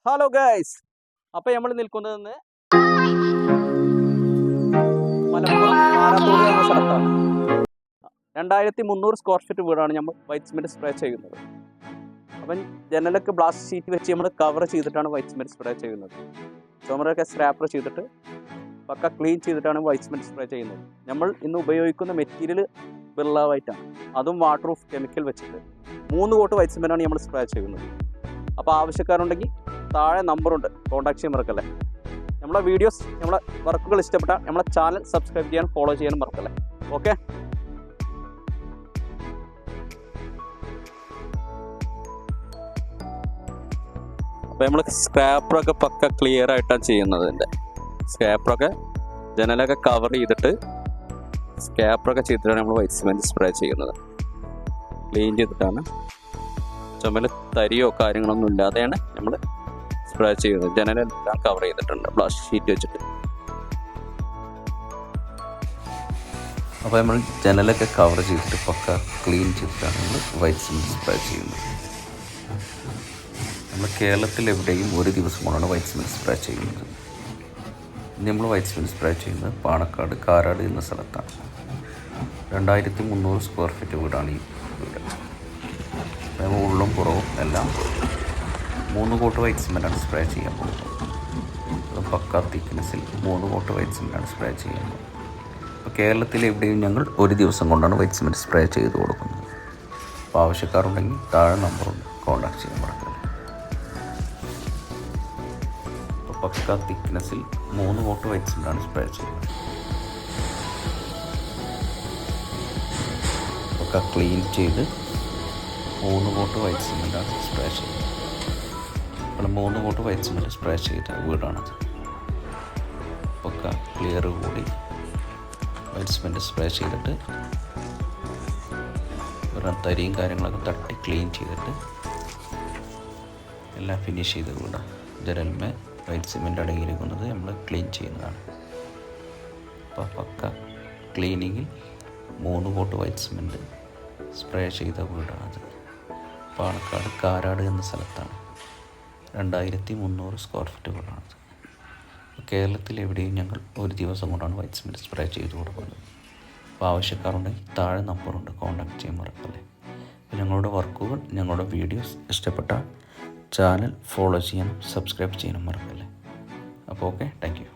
Hello guys, അപ്പോൾ നമ്മൾ നിൽക്കുന്നത് മലപ്പുറം ആരാത്തോട് എന്ന സ്ഥലത്താണ്. 2300 സ്ക്വയർ ഫീറ്റ് വീടാണ് നമ്മൾ വൈറ്റ് സിമെന്റ് സ്പ്രേ ചെയ്യുന്നത്. അപ്പം ജനലൊക്കെ ബ്ലാസ്റ്റ് ഷീറ്റ് വെച്ച് നമ്മൾ കവർ ചെയ്തിട്ടാണ് വൈറ്റ് സിമെന്റ് സ്പ്രേ ചെയ്യുന്നത്. ചുമരൊക്കെ സ്ക്രാപ്പർ ചെയ്തിട്ട് പക്ക ക്ലീൻ ചെയ്തിട്ടാണ് വൈറ്റ് സിമെന്റ് സ്പ്രേ ചെയ്യുന്നത്. നമ്മൾ ഇന്ന് ഉപയോഗിക്കുന്ന മെറ്റീരിയൽ ബിർള വൈറ്റാണ്, അതും വാട്ടർ പ്രൂഫ് കെമിക്കൽ വെച്ചിട്ട് 3 കോട്ട് വൈറ്റ് സിമെന്റാണ് നമ്മൾ സ്പ്രേ ചെയ്യുന്നത്. അപ്പോൾ ആവശ്യക്കാരുണ്ടെങ്കിൽ താഴെ നമ്പറുണ്ട്, കോൺടാക്ട് ചെയ്യാൻ മറക്കല്ലേ. നമ്മളെ വീഡിയോസ്, നമ്മളെ വർക്കുകൾ ഇഷ്ടപ്പെട്ടാൽ നമ്മളെ ചാനൽ സബ്സ്ക്രൈബ് ചെയ്യാനും ഫോളോ ചെയ്യാനും മറക്കല്ലേ. ഓക്കെ, അപ്പോൾ നമ്മൾ സ്ക്രാപ്പറൊക്കെ പക്ക ക്ലിയർ ആയിട്ടാണ് ചെയ്യുന്നത്. ഇതിൻ്റെ സ്ക്രാപ്പറൊക്കെ ജനലൊക്കെ കവർ ചെയ്തിട്ട് സ്ക്രാപ്പറൊക്കെ ചെയ്തിട്ടാണ് നമ്മൾ വൈറ്റ് സിമെന്റ് സ്പ്രേ ചെയ്യുന്നത്. ക്ലീൻ ചെയ്തിട്ടാണ്, ചുമല് തരിയോ കാര്യങ്ങളൊന്നും ഇല്ലാതെയാണ് നമ്മൾ സ്പ്രേ ചെയ്യുന്നത്. ജനലെല്ലാം കവർ ചെയ്തിട്ടുണ്ട് ബ്ലാസ്റ്റ് ഷീറ്റ് വെച്ചിട്ട്. അപ്പോൾ നമ്മൾ ജനലൊക്കെ കവർ ചെയ്തിട്ട് പക്ക ക്ലീൻ ചെയ്തിട്ടാണ് നമ്മൾ വൈറ്റ് സിമെന്റ് സ്പ്രേ ചെയ്യുന്നത്. നമ്മൾ കേരളത്തിൽ എവിടെയും ഒരു ദിവസം കൊണ്ടാണ് വൈറ്റ് സിമെന്റ് സ്പ്രേ ചെയ്യുന്നത്. നമ്മൾ വൈറ്റ് സിമെന്റ് സ്പ്രേ ചെയ്യുന്നത് പാണക്കാട് കാരാട് എന്ന സ്ഥലത്താണ്. 2300 സ്ക്വയർ ഫീറ്റ് വീടാണ് ഈ വീട്. ഉള്ളും പുറവും എല്ലാം 3 കോട്ട് വൈറ്റ് സിമെന്റാണ് സ്പ്രേ ചെയ്യാൻ പോകുന്നത്. പക്ക തിക്നെസ്സിൽ 3 കോട്ട് വൈറ്റ് സിമെന്റാണ് സ്പ്രേ ചെയ്യാൻ പോകുന്നത്. അപ്പോൾ കേരളത്തിൽ എവിടെയും ഞങ്ങൾ ഒരു ദിവസം കൊണ്ടാണ് വൈറ്റ് സിമെന്റ് സ്പ്രേ ചെയ്ത് കൊടുക്കുന്നത്. അപ്പോൾ ആവശ്യക്കാരുണ്ടെങ്കിൽ താഴെ നമ്പറുണ്ട്, കോൺടാക്ട് ചെയ്യാൻ മറക്കരുത്. അപ്പോൾ പക്ക തിക്നെസ്സിൽ 3 കോട്ട് വൈറ്റ് സിമെന്റാണ് സ്പ്രേ ചെയ്യുന്നത്. പക്ക ക്ലീൻ ചെയ്ത് 3 കോട്ട് വൈറ്റ് സിമെന്റാണ് സ്പ്രേ ചെയ്യുന്നത്. നമ്മൾ 3 കോട്ട് വൈറ്റ് സിമെന്റ് സ്പ്രേ ചെയ്ത വീടാണത്. പക്ക ക്ലിയർ കൂടി വൈറ്റ് സിമെന്റ് സ്പ്രേ ചെയ്തിട്ട് തരിയും കാര്യങ്ങളൊക്കെ തട്ടി ക്ലീൻ ചെയ്തിട്ട് എല്ലാം ഫിനിഷ് ചെയ്ത് വീടാണ്. ജനൽമേ വൈറ്റ് സിമെന്റ് അടങ്ങിയിരിക്കുന്നത് നമ്മൾ ക്ലീൻ ചെയ്യുന്നതാണ്. അപ്പോൾ പക്ക ക്ലീനിങ്ങിൽ 3 കോട്ട് വൈറ്റ് സിമെന്റ് സ്പ്രേ ചെയ്ത വീടാണത്. പാണക്കാട് കാരാട് എന്ന സ്ഥലത്താണ്. 2300 സ്ക്വയർ ഫീറ്റ് വീടാണത്. കേരളത്തിൽ എവിടെയും ഞങ്ങൾ ഒരു ദിവസം കൊണ്ടാണ് വൈറ്റ് സിമെന്റ് സ്പ്രേ ചെയ്ത് കൊടുക്കുന്നത്. അപ്പോൾ ആവശ്യക്കാരുണ്ടെങ്കിൽ താഴെ നമ്പറുണ്ട്, കോൺടാക്ട് ചെയ്യാൻ മറക്കല്ലേ. അപ്പോൾ ഞങ്ങളുടെ വർക്കുകൾ, ഞങ്ങളുടെ വീഡിയോസ് ഇഷ്ടപ്പെട്ടാൽ ചാനൽ ഫോളോ ചെയ്യാനും സബ്സ്ക്രൈബ് ചെയ്യാനും മറക്കല്ലേ. അപ്പോൾ ഓക്കെ, താങ്ക് യു.